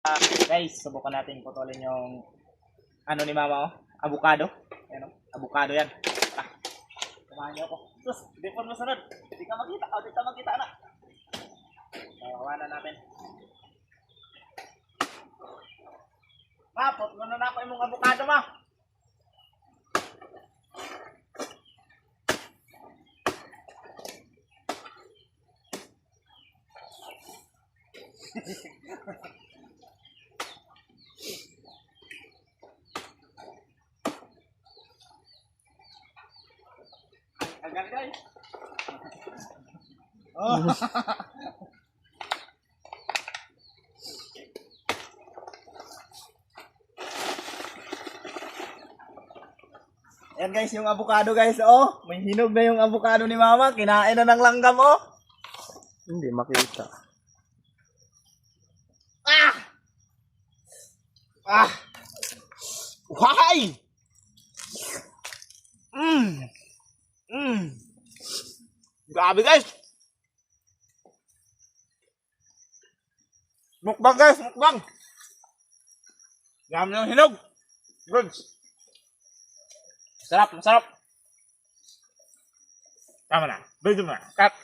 Guys, subukan natin putulin yung ano ni mama, oh. Avocado. Ayan, oh. Avocado yan. Tara. Samahan niyo ako. Sus, hindi po masunod. Hindi ka makita. Hindi ka makita na. Kawanan natin. Mapot, gano'n na ako yung avocado mo. Agad guys. Oh. Ayan guys, yung avocado guys, oh. May hinog na yung avocado ni mama. Kinain na ng langgam, oh. Hindi makita. Ah! Ah! Why? Grabe guys. Mukbang guys, mukbang. Dami ng hinog. Good. Masarap, masarap. Tama na. Bigyan mo na. Cut.